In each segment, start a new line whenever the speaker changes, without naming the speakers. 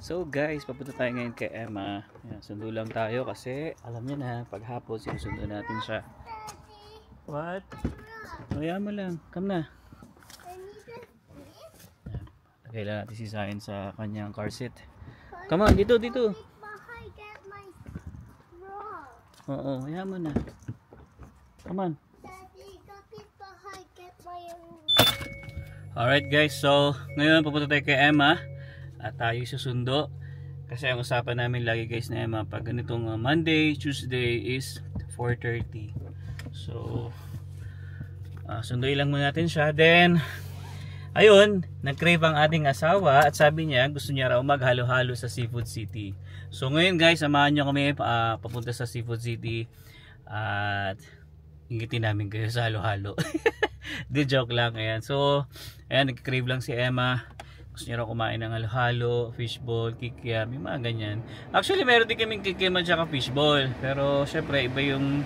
So guys, papunta tayo ngayon kay Emma. Ayan, sundo lang tayo kasi alam niya na paghapon sinusundo natin siya. What? Kaya mo lang. Come na. Lagay lang natin si Zion sa kanyang car seat. Come on, dito. Oo, kaya mo na. Come on. Alright guys, so ngayon pupunta tayo kay Emma. At tayo susundo kasi ang usapan namin lagi guys na Emma pag ganitong Monday, Tuesday is 4:30. So sunduin lang muna natin siya. Then ayun, nag-crave ang ating asawa at sabi niya gusto niya raw maghalo-halo sa Seafood City. So ngayon guys, samahan niyo kami papunta sa Seafood City at ingitin namin kayo sa halo-halo. Di joke lang. Ayan. So ayan, nag-crave lang si Emma. Gusto niya raw kumain ng halo-halo, fishball, kikiam, yung mga ganyan. Actually, meron din kaming kikiam at saka fishball. Pero, syempre, iba yung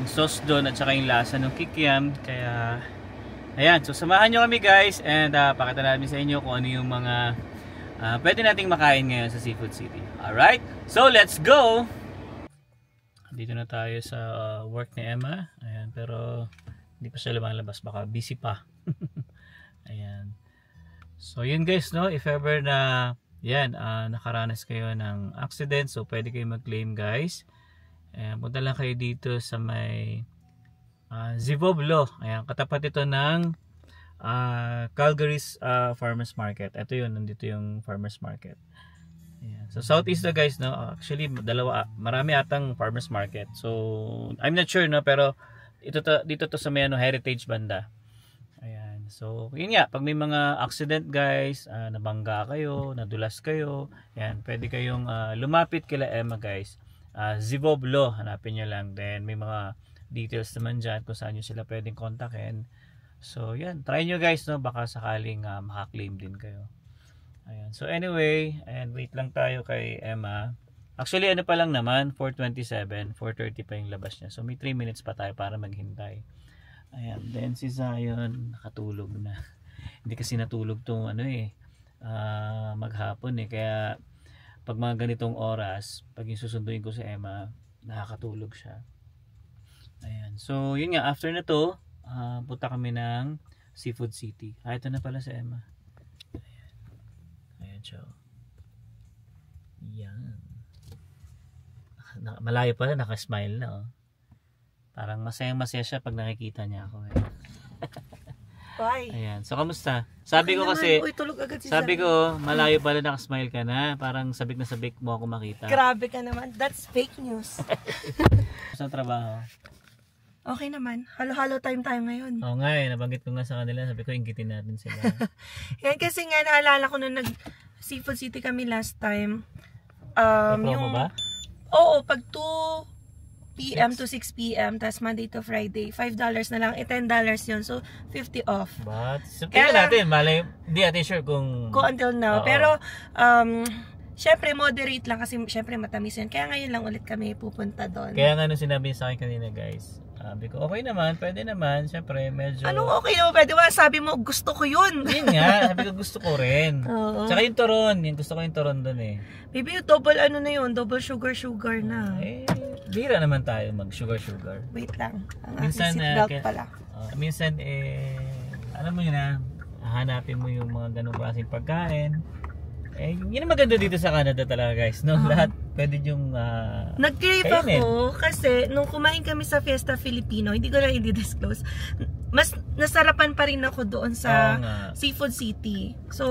sauce doon at saka yung lasa ng kikiam. Kaya, ayan. So, samahan nyo kami guys. And, pakita namin sa inyo kung ano yung mga pwede nating makain ngayon sa Seafood City. Alright? So, let's go! Dito na tayo sa work ni Emma. Ayan. Pero, hindi pa siya lumalabas. Baka busy pa. Ayan. So yun guys, no, if ever na yan nakaranas kayo ng accident, so pwede kayo mag-claim guys. Punta lang kayo dito sa may Zivoblo. Ayan, katapat ito ng Calgary's Farmers Market. Ito yun, nandito yung Farmers Market. Ayan. So southeast na guys, no, actually marami atang Farmers Market. So I'm not sure, no, pero dito to sa may heritage banda. Ayan. So, yun nga, pag may mga accident guys, nabangga kayo, nadulas kayo, yan, pwede kayong lumapit kila Emma guys. Zivoblo, hanapin nyo lang. Then, may mga details naman dyan kung saan nyo sila pwedeng kontakin. So, yan, try nyo guys, no, baka sakaling makaklaim din kayo. Ayan. So, anyway, and wait lang tayo kay Emma. Actually, ano pa lang naman, 4:27, 4:30 pa yung labas niya. So, may 3 minutes pa tayo para maghintay. Ayan, then si Zion nakatulog na. Hindi kasi natulog tong maghapon kaya pag mga ganitong oras, pag yung susunduin ko si Emma, nakakatulog siya. Ayan, so yun nga, after na to, punta kami ng Seafood City. Ito na pala si Emma. Ayan siya. Yan. Malayo pala, nakasmile na. Parang masayang-masaya siya pag nakikita niya ako.
Why?
Ayan. So, kamusta? Sabi ko kasi, sabi ko, malayo pala nakasmile ka na. Parang sabik na sabik mo ako makita.
Grabe ka naman. That's fake news.
Sa trabaho?
Okay naman. Halo-halo time tayo ngayon.
Oo nga nabanggit ko nga sa kanila. Sabi ko, inggitin natin sila.
Yan kasi nga, naalala ko nung nag-Seafood City kami last time.
May promo ba?
Oo, pag 2 PM to 6 PM, tas Monday to Friday, $5 na lang, $10 yun, so 50 off.
But, tingnan natin, malay, hindi natin sure kung
until now, pero, syempre moderate lang kasi syempre matamis yun, kaya ngayon lang ulit kami pupunta doon.
Kaya nga nung sinabi sa akin kanina guys, sabi ko, okay naman, pwede naman, syempre medyo...
Anong okay naman, pwede ba? Sabi mo, gusto ko yun.
Yun nga, sabi ko gusto ko rin. Tsaka yung turon, gusto ko yung turon doon
Baby, double na yun, double sugar na.
Bira naman tayo mag sugar.
Wait lang, ang
minsan,
seatbelt pala.
Minsan, alam mo yun hanapin mo yung mga ganung klaseng pagkain. Yun ang maganda dito sa Canada talaga guys, no? Lahat pwede yung
nag-crave ako kasi nung kumain kami sa Fiesta Filipino, hindi ko lang i-disclose, mas nasarapan pa rin ako doon sa Seafood City. So,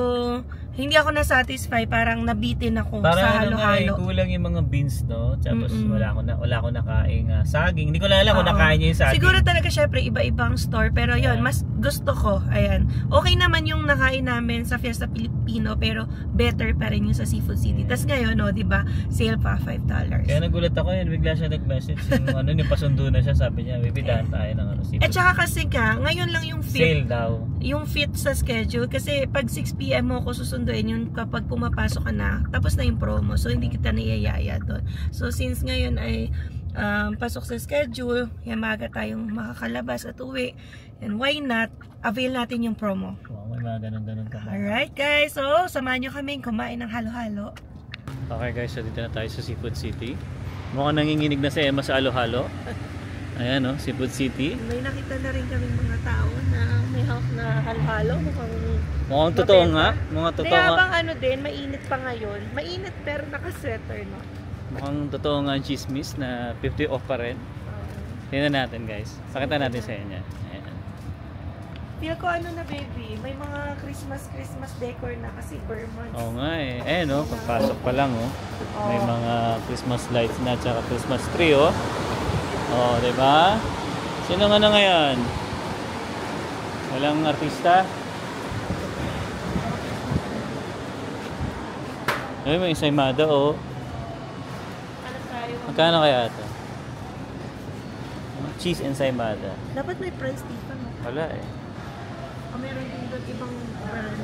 hindi ako na-satisfy, parang nabitin ako sa halo-halo.
Kulang yung mga beans, no? Tapos wala ko nakaing saging. Hindi ko na alam kung nakain niya yung saging.
Siguro talaga syempre iba-ibang store, pero yun, mas gusto ko. Ayan. Okay naman yung nakain namin sa Fiesta Filipino, pero better pa rin yung sa Seafood City. Tapos ngayon, no, 'di ba? Sale pa $5.
Kaya nagulat ako bigla siya nag-message yung pasundo na siya, sabi niya, bibitahan tayo ng seafood.
At saka kasi ngayon lang yung fit.
Sale daw.
Yung fit sa schedule kasi pag 6 PM mo ako susunduin yun kapag pumapasok ka na, tapos na yung promo. So hindi kita niyayaya doon. So since ngayon ay pasok sa schedule, yan maaga tayong makakalabas at uwi. And why not, avail natin yung promo.
Wow, may mga ganun-ganun ka.
Alright guys, so samahan nyo kaming kumain ng halo-halo.
Okay guys, so dito na tayo sa Seafood City. Mukhang nanginginig na si Emma sa halo-halo. Ayan o, Seafood City.
May nakita na rin kaming mga tao na may hawak na halo-halo.
Mukhang totoo nga. Mukhang totoo nga.
Habang ano din, mainit pa ngayon. Mainit pero naka-sweater no.
Mukhang totoo nga ang chismis na 50 off pa rin. Tingnan natin guys. Pakita natin sa inyo. Ayan.
Feel ko ano na baby, may mga Christmas decor na kasi Vermont.
Oo nga eh. Eh no, pagpasok pa lang oh. May mga Christmas lights na tsaka Christmas tree oh. Oh, di ba? Sino nga na ngayon? Walang artista? Ay, may ensaymada oh. Magkano kaya ito? Cheese ensaymada.
Dapat may price dito no?
Wala eh.
O meron din doon ibang brand.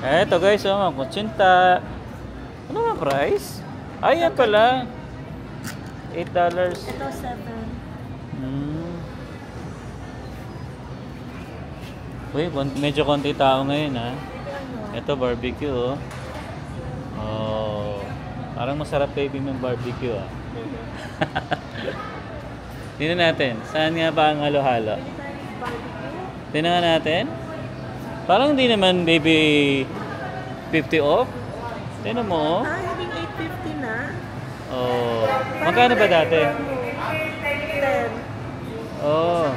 Eto guys, oh, kutsinta. Ano nga price? Ay, yan pala. $8.
Ito 7.
Uy, medyo konti tao ngayon ha. Ito barbecue oh. Oh, parang masarap baby ng barbecue ah. Tingnan natin, saan nga ba ang halo-halo? Tingnan natin. Parang hindi naman baby 50 off. Tingnan mo oh.
Ah, having 850 na.
Oh, magkano ba dati?
10.
Oh.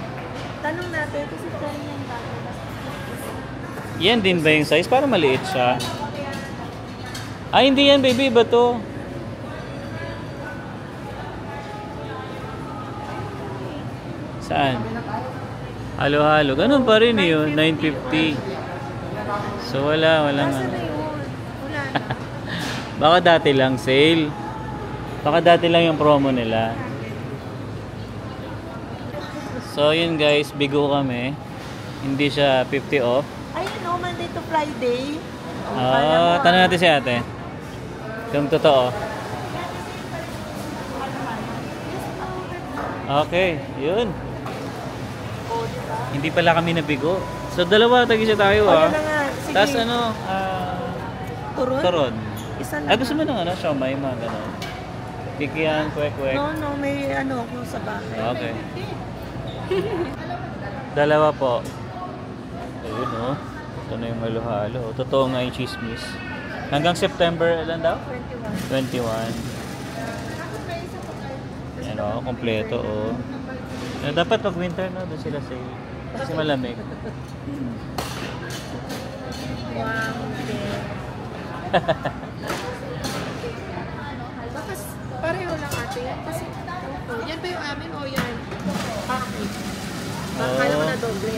Tanong natin kasi 10 yung dati.
Yan din ba yung size? Parang maliit siya. Ay, hindi yan baby. Iba to. Saan? Halo-halo. Ganun pa rin yun. 950. So wala nga.
Nasaan na yun? Wala na.
Baka dati lang sale. Baka dati lang yung promo nila. So yun guys, bigo kami. Hindi siya 50 off.
Ay, no, Monday to Friday.
Tanong natin si ate. Kung totoo. Okay, yun. Hindi pala kami nabigo. So dalawa tag-isa tayo ah. Tapos ano, turon.
Isa na.
Gusto mo ng ano, siomay, mga gano'n. Kikian, kwek-kwek.
No, may ano ako sa bahay.
Okay. Dalawa po. Ayun oh. Ito na yung halo-halo. Totoo nga yung chismis. Hanggang September, ilan daw? 21. Yan o, kompleto o. Dapat pag winter no, doon sila sale. Kasi malamig.
Wow, Bakas pareho lang ate yan. Kasi yan ba yung amin o yan? Bakit? Bakala ko na doble.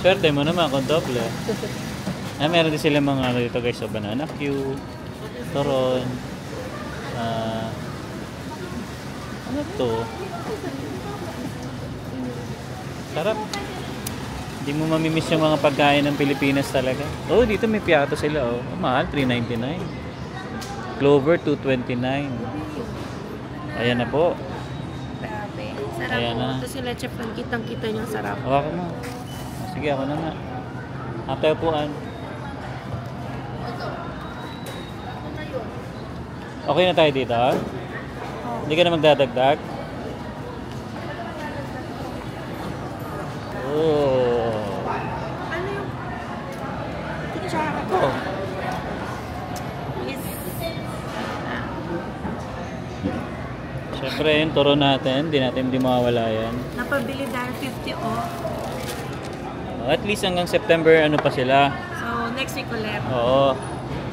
Swerte mo naman kung doble. Meron din sila mga ano dito guys, so banana Q, turon, ano to? Sarap. Hindi mo mamimiss yung mga pagkain ng Pilipinas talaga. Oh, dito may piato sila oh. Mahal, $3.99. Clover, $2.29. Ayan na po.
Grabe. Sarap
Ayan
po.
na.
Ito sila chef, kitang-kita niyang sarap.
Hawakan mo. Sige, ako na nga. Hapay upuan. Okay na tayo dito, ha? Hindi ka na magdadagdag? Oh.
Ano yung kutsara ko?
Oh.
Is
Siyempre, yung turo natin. Hindi mawawala yan.
napabili dahil 50 off.
At least hanggang September, ano pa sila?
So, next week ulit.
Oo.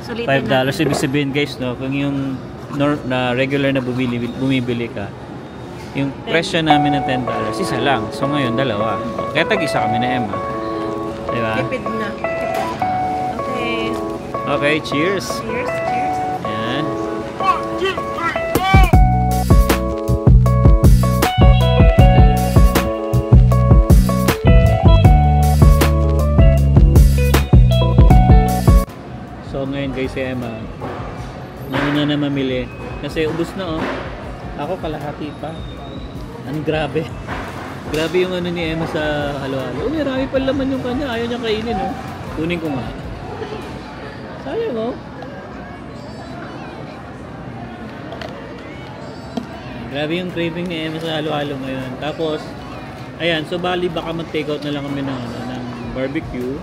Sulitin
$5. Ibig sabihin guys, no? Kung yung na regular na bumibili ka, yung presyo namin ng $10, isa lang. So ngayon, dalawa. Kaya tag-isa kami na Emma. Diba?
Tipid na. Okay.
Okay, cheers!
Cheers, cheers.
Yan. So ngayon guys si Emma, nauna na mamili. Kasi ubos na oh. Ako kalahati pa. Ang grabe. Grabe yung ano ni Emma sa halo-halo. Oh, marami pa laman yung kanya. Ayaw niya kainin oh. Kunin ko nga. Sayang oh. Grabe yung craving ni Emma sa halo-halo ngayon. Tapos, ayan, so bali baka mag-take out na lang kami ng barbecue.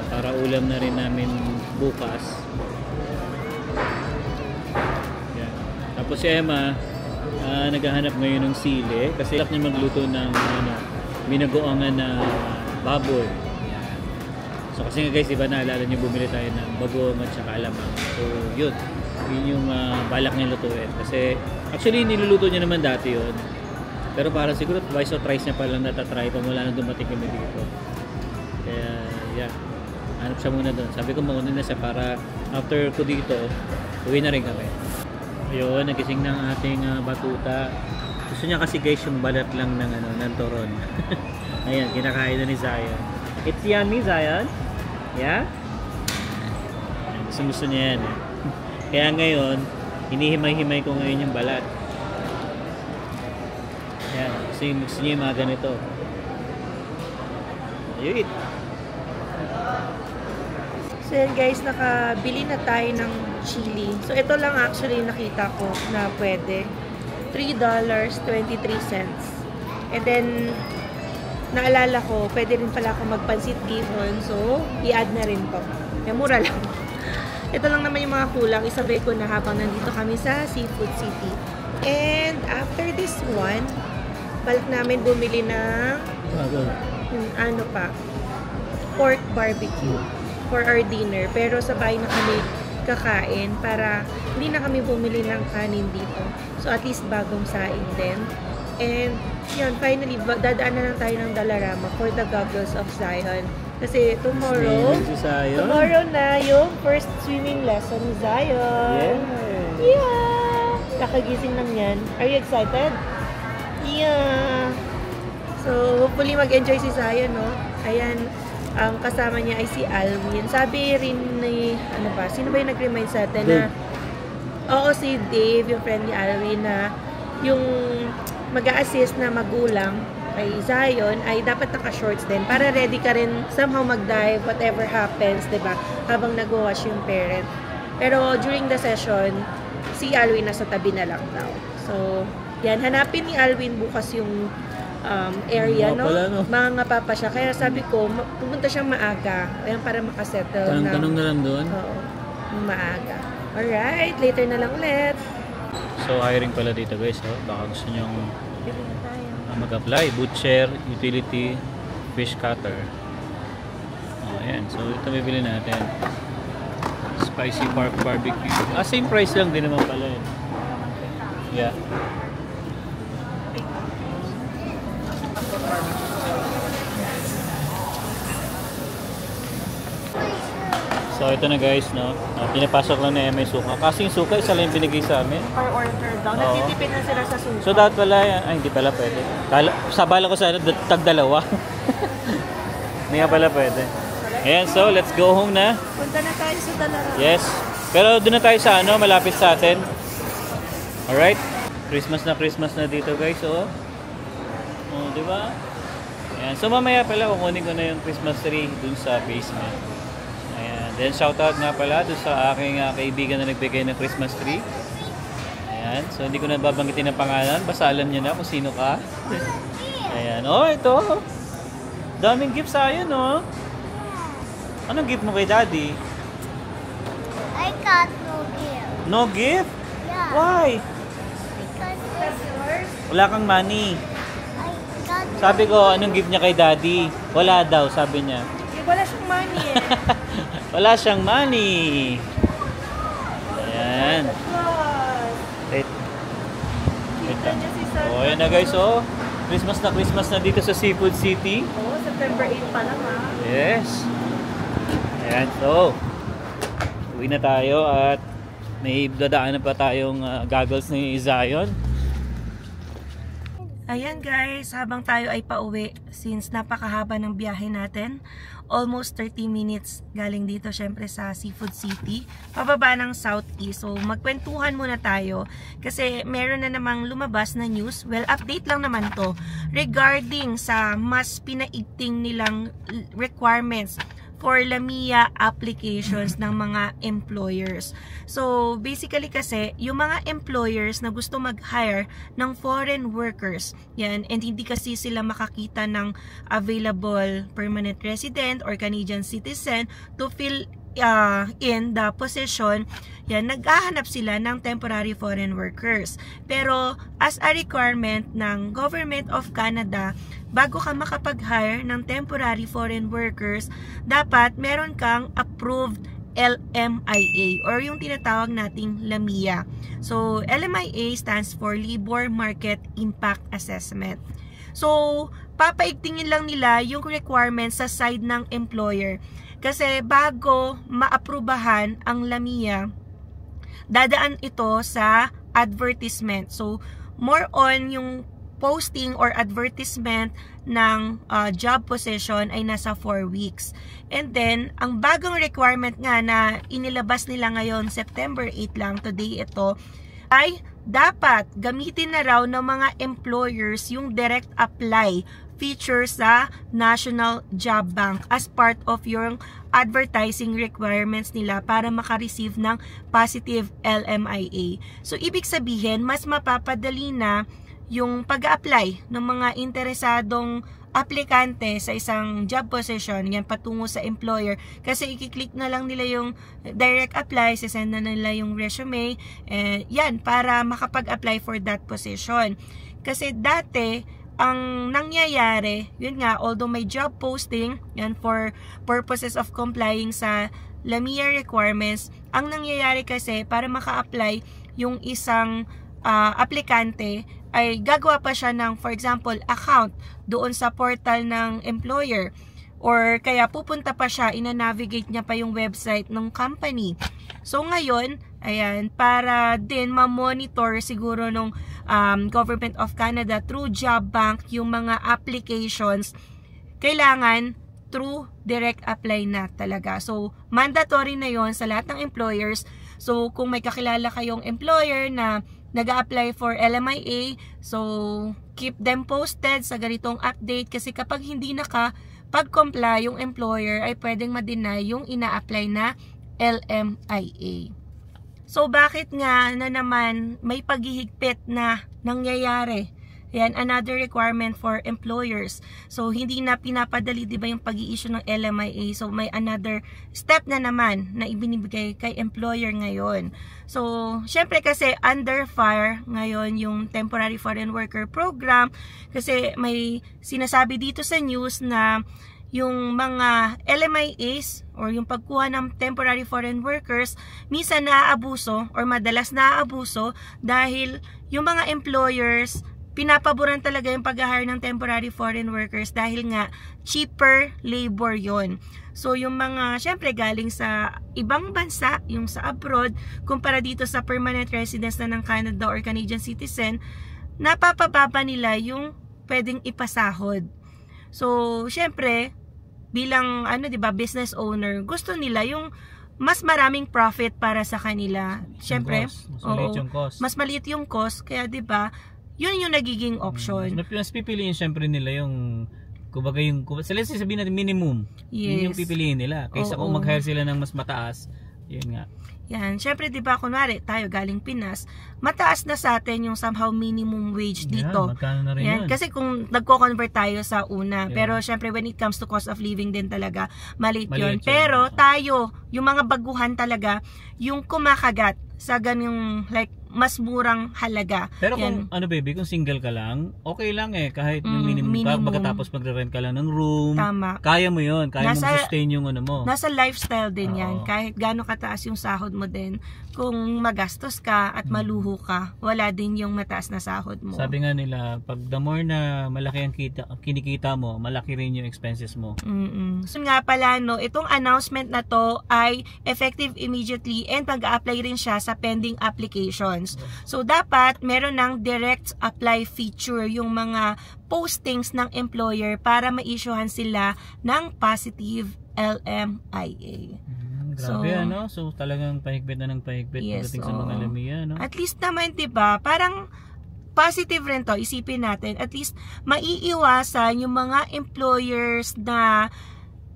Para ulam na rin namin bukas. Yan. Tapos si Emma, naghahanap ngayon ng sili. Kasi ilak niya magluto ng binagoangan na baboy. Yan. So kasi nga guys, diba naalala niyo bumili tayo ng bagoong at saka alamang. So yun. Yun yung balak niya lutuin. Kasi actually niluluto niya naman dati yun. Pero parang siguro twice or thrice niya palang natatry pa mula nang dumating kami dito. Kaya yeah, hanap siya muna doon. Sabi ko mauna na siya para after ko dito, uwi na rin kami. Ayun, nagising ng ating batuta. Gusto niya kasi guys yung balat lang ng turon. Ayan, kinakain na ni Zion. It's yummy, Zion? Yeah? Gusto niya yan eh. Kaya ngayon, hinihimay-himay ko ngayon yung balat. Ayan, gusto niya yung mga ganito. Ayun.
So yan guys, nakabili na tayo ng chili. So ito lang actually nakita ko na pwede. $3.23. And then, naalala ko, pwede rin pala ako magpansit gihon. So, i-add na rin to. Kaya mura lang. Ito lang naman yung mga kulang. Isabay ko na habang nandito kami sa Seafood City. And after this one, balik namin bumili ng pork barbecue for our dinner. Pero sabay na kami kakain para hindi na kami bumili ng kanin dito. So at least bagong saing din. And yun, finally, dadaan na lang tayo ng Dollarama for the goggles of Zion. Kasi tomorrow na yung first swimming lesson ni Zion. Yeah! Kakagising lang yan. Are you excited? Yeah! So, hopefully mag-enjoy si Zion, no? Ayan, kasama niya ay si Alwin. Sabi rin ni, sino ba yung nag-remind sa atin na, oo, si Dave, yung friend ni Alwin, na yung mag-a-assist na magulang kay Zion ay dapat naka-shorts din para ready ka rin somehow mag-dive, whatever happens, diba? Habang nag-wash yung parent. Pero during the session, si Alwin nasa tabi na lang daw. So, yan, hanapin ni Alwin bukas yung area, no? Mga papa siya. Kaya sabi ko, pupunta siyang maaga. Ayan, para makasettle na.
Tanong na lang doon?
Oo, maaga. Alright, later na lang ulit.
So, hiring pala dito guys. Oh. Baka gusto nyong mag-apply. Butcher, utility, fish cutter. Oh, ayan. So, ito bibili natin. Spicy pork barbecue. Same price lang din naman pala yun. Yeah. So ito na guys, no? Pinapasok lang na may suka. Kasi yung suka, isa lang yung binigay sa amin.
Per order daw. Natitipid na sila sa suka.
So dapat pala, hindi pala pwede. Sabala ko sana, tag-dalawa. Hindi nga pala pwede. Ayan, so let's go home na.
Punta na tayo sa Dollarama.
Yes. Pero doon na tayo sa malapit sa atin. Alright? Christmas na dito guys, oh. Oh, di ba? Ayan. So mamaya pala, kukunin ko na yung Christmas tree dun sa basement. Then shoutout nga pala doon sa aking kaibigan na nagbigay ng Christmas tree. Ayan. So hindi ko na babanggitin ang pangalan. Basta alam niyo na kung sino ka. Ayan. Oh, ito. Daming gift sa'yo, no? Anong gift mo kay Daddy?
I got no gift.
No gift?
Yeah.
Why?
Because that's yours.
Wala kang money.
I got
Sabi ko, anong gift niya kay Daddy? Wala daw, sabi niya.
Wala siyang money eh.
Wala siyang money. Ayan. Wait. Oh, ayan na guys, oh. Christmas na dito sa Seafood City.
Oh, September 8 pa lang ha.
Yes. Ayan, so. Uwi na tayo at may dadaanan pa tayong goggles ni Zion.
Ayan guys, habang tayo ay pauwi, since napakahaba ng biyahe natin, almost 30 minutes galing dito syempre sa Seafood City, pababa ng Southeast. So magkwentuhan muna tayo kasi meron na namang lumabas na news, well update lang naman to, regarding sa mas pinaigting nilang requirements for LAMIA applications ng mga employers. So, basically kasi, yung mga employers na gusto mag-hire ng foreign workers, yan, and hindi kasi sila makakita ng available permanent resident or Canadian citizen to fill in the position, yan, naghahanap sila ng temporary foreign workers. Pero, as a requirement ng Government of Canada, bago ka makapag-hire ng temporary foreign workers, dapat meron kang approved LMIA or yung tinatawag nating LAMIA. So, LMIA stands for Labor Market Impact Assessment. So, papaigtingin lang nila yung requirements sa side ng employer. Kasi bago maaprubahan ang LAMIA, dadaan ito sa advertisement. So, more on yung posting or advertisement ng job position ay nasa 4 weeks. And then, ang bagong requirement nga na inilabas nila ngayon, September 8 lang, today ito, ay dapat gamitin na raw ng mga employers yung direct apply feature sa National Job Bank as part of your advertising requirements nila para makareceive ng positive LMIA. So, ibig sabihin, mas mapapadali na yung pag-apply ng mga interesadong aplikante sa isang job position, yan patungo sa employer, kasi i-click na lang nila yung direct apply, sisend na nila yung resume, yan, para makapag-apply for that position. Kasi dati, ang nangyayari, yun nga, although may job posting, yan, for purposes of complying sa LAMIA requirements, ang nangyayari kasi, para maka-apply yung isang aplikante, ay gagawa pa siya ng, for example, account doon sa portal ng employer, or kaya pupunta pa siya, ina-navigate niya pa yung website ng company. So ngayon, ayan, para din ma-monitor siguro nung Government of Canada through Job Bank yung mga applications, kailangan through direct apply na talaga. So, mandatory na yon sa lahat ng employers. So, kung may kakilala kayong employer na nag-a-apply for LMIA, so keep them posted sa ganitong update, kasi kapag hindi pag-comply yung employer, ay pwedeng ma-deny yung ina-apply na LMIA. So, bakit nga na naman may paghihigpit na nangyayari? Yan, another requirement for employers. So, hindi na pinapadali, di ba, yung pag-i-issue ng LMIA. So, may another step na naman na ibinibigay kay employer ngayon. So, syempre kasi under fire ngayon yung Temporary Foreign Worker Program, kasi may sinasabi dito sa news na yung mga LMIAs or yung pagkuha ng temporary foreign workers, minsan naaabuso or madalas naaabuso dahil yung mga employers pinapaboran talaga yung pag-hire ng temporary foreign workers dahil nga cheaper labor yon. So yung mga syempre galing sa ibang bansa, yung sa abroad, kumpara dito sa permanent residents na ng Canada or Canadian citizen, napapababa nila yung pwedeng ipasahod. So syempre bilang ano, 'di ba, business owner, gusto nila yung mas maraming profit para sa kanila. Syempre, mas maliit yung cost, kaya 'di ba, yun yung nagiging option.
Mas pipiliin syempre nila yung, kumbaga yung, let's say sabihin natin minimum. Yes. Yun yung pipiliin nila. Kaysa kung mag-hire sila ng mas mataas, yun nga.
Yan, syempre 'di ba, kunwari tayo galing Pinas, mataas na sa atin yung somehow minimum wage dito.
Magkano na rin yan?
Kasi kung nagko-convert tayo sa una, pero syempre when it comes to cost of living din talaga, maliit yun. Pero tayo, yung mga baguhan talaga, yung kumakagat sa ganyung like mas murang halaga.
Pero kung ano baby, kung single ka lang, okay lang kahit yung minimum ka, pagkatapos magre-rent ka lang ng room.
Tama.
Kaya mo yun, kaya mo sustain yung ano mo.
Nasa lifestyle din yan, kahit gaano kataas yung sahod mo din. Kung magastos ka at maluho ka, wala din yung mataas na sahod mo.
Sabi nga nila, pag the more na malaki ang kinikita mo, malaki rin yung expenses mo.
So nga pala, no, itong announcement na to ay effective immediately and mag-a-apply rin siya sa pending applications. So dapat meron ng direct apply feature yung mga postings ng employer para ma-issuehan sila ng positive LMIA.
Grabe ano? So talagang pahigpit na ng pahigpit pagdating sa mga Lumia, no?
At least naman, 'di ba? Parang positive rin to, isipin natin. At least maiiwasan yung mga employers na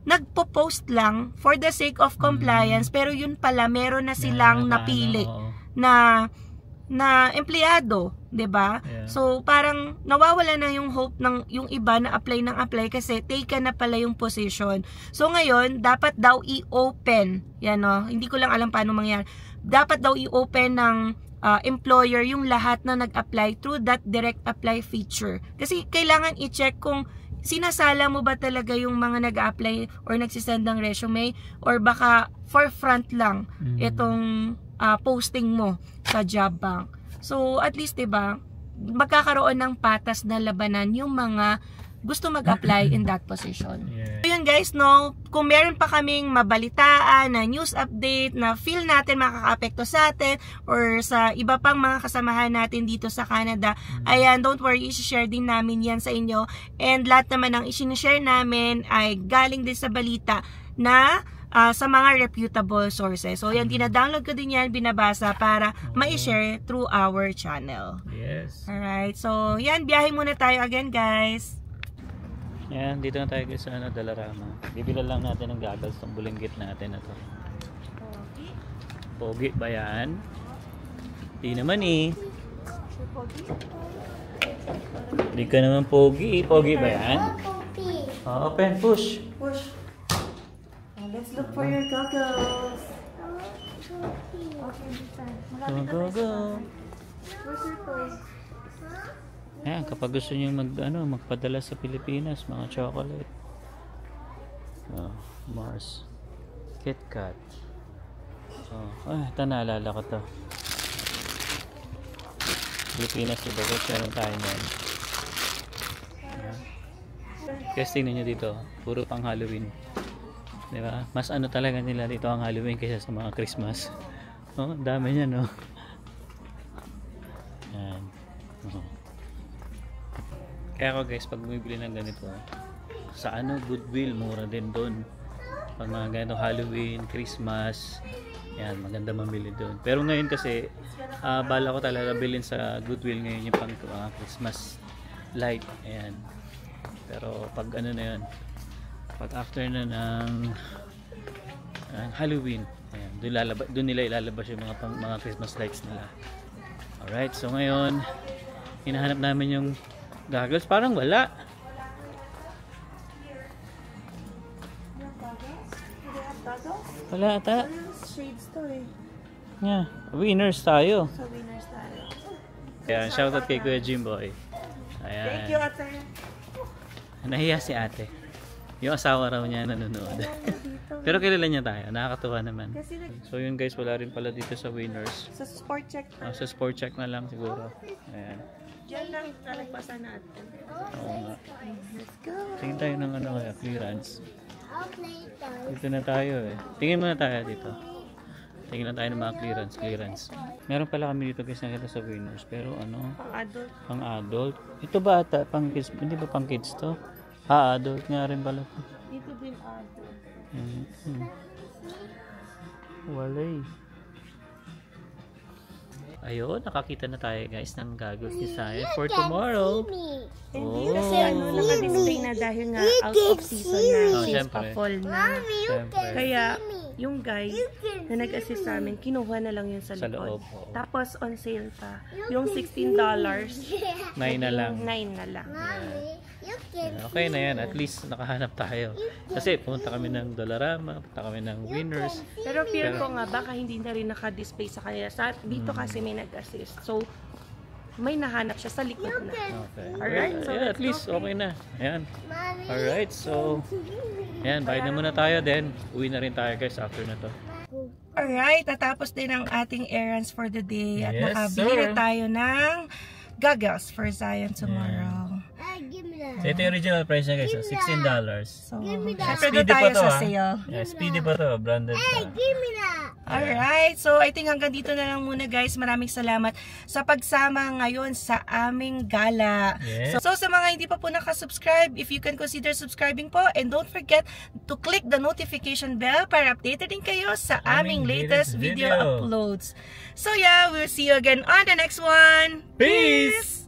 nagpo-post lang for the sake of compliance, pero yun pala meron na silang napili na empleyado, 'di ba?
Yeah.
So parang nawawala na yung hope ng yung iba na apply kasi taken na pala yung position. So ngayon dapat daw i-open, yan no. Hindi ko lang alam paano mangyari. Dapat daw i-open ng employer yung lahat na nag-apply through that direct apply feature. Kasi kailangan i-check kung sinasala mo ba talaga yung mga nag-apply or nagsisend ng resume, or baka forefront lang itong posting mo sa job bank. So at least 'di ba, magkakaroon ng patas na labanan yung mga gusto mag-apply in that position.
Yeah.
So yun guys, no, kung meron pa kaming mabalitaan na news update na feel natin makaka-apekto sa atin or sa iba pang mga kasamahan natin dito sa Canada, ayan, don't worry, i-share din namin yan sa inyo. And lahat naman ng i-share namin ay galing din sa balita na sa mga reputable sources. So yan, dina-download ko din yan, binabasa para ma-share through our channel.
Yes.
Alright, so yan, biyahe muna tayo again guys.
Yan, dito na tayo sa Dollarama. Bibila lang natin ng goggles tong bulinggit natin na to. Pogi ba yan? Di naman eh. Di ka naman pogi. Pogi ba yan? Open, push.
Push. Let's look for your goggles.
Go, go, go.
Where's your toys?
Ayan, kapag gusto nyo magpadala sa Pilipinas, mga chocolate. Mars. KitKat. Ito naalala ko to. Pilipinas, diba? Meron tayo nun. Kasi tingnan nyo dito, puro pang Halloween. Diba? Mas ano talaga nila dito ang Halloween kaysa sa mga Christmas. Dami niya, no? Yan. Kaya ako guys, pag bumibili ng ganito, sa Goodwill, mura din doon. Pag mga ganito Halloween, Christmas, yan, maganda mamili doon. Pero ngayon kasi, bala ko talaga bilhin sa Goodwill ngayon yung pang Christmas light. Ayan. Pero pag na yan, pag after na ng Halloween, ayan, doon nila ilalabas yung mga Christmas lights nila. Alright, so ngayon, hinahanap namin yung goggles, parang wala. Wala ata.
Shades to eh.
Yeah, winners tayo.
So winners tayo.
Ayan, shoutout kay Kuya Jimboy. Ayan.
Thank you, ate.
Nahiya si ate. Yung asawa raw niya nanonood. Pero kilala niya tayo, nakakatuwa naman. So yun guys, wala rin pala dito sa winners.
Sa sport check.
Sa sport check na lang siguro. Ayan.
Diyan lang talagpasan natin.
Oo nga.
Let's go.
Tingin tayo ng kaya, clearance.
I'll play those.
Dito na tayo eh. Tingin muna tayo dito. Tingin lang tayo ng mga clearance. Meron pala kami dito guys nakita sa winners. Pero
Pang adult.
pang adult. Ito ba ata pang kids? Hindi ba pang kids to? Adult nga rin pala.
Dito din adult.
Walay. Ayun, nakakita na tayo guys ng goggles design for tomorrow.
Hindi kasi naka-display na dahil nga out of season na, she's pa-fall na. Kaya yung guy na nag-assist sa amin, kinuha na lang yun sa loob. Tapos on sale pa. Yung $16,
9 na lang.
9 na lang.
Okay na yan, at least nakahanap tayo. Kasi pumunta kami ng Dollarama, punta kami ng winners.
Pero fear ko nga, baka hindi na rin naka-display sa kanila. Dito kasi may nag-assist. So, may nahanap siya sa likod na.
Okay.
Alright, so
at least okay na. Ayan. Alright, so ayan, bayad na muna tayo, then uwi na rin tayo guys after na to.
Alright, tatapos din ang ating errands for the day. At
Yes,
nakabili
sir.
na tayo ng goggles for Zion tomorrow.
Give me that.
So ito yung original price niya guys, $16.
So, syempre
Speedy
doon tayo
pa to,
sa
ah.
sale.
Yeah, speedy pa to, branded pa.
Give me that.
Alright, so I think hanggang dito na lang muna guys. Maraming salamat sa pagsama ngayon sa aming gala.
Yes.
So sa mga hindi pa po nakasubscribe, if you can consider subscribing po, and don't forget to click the notification bell para updated din kayo sa aming latest video uploads. So yeah, we'll see you again on the next one.
Peace!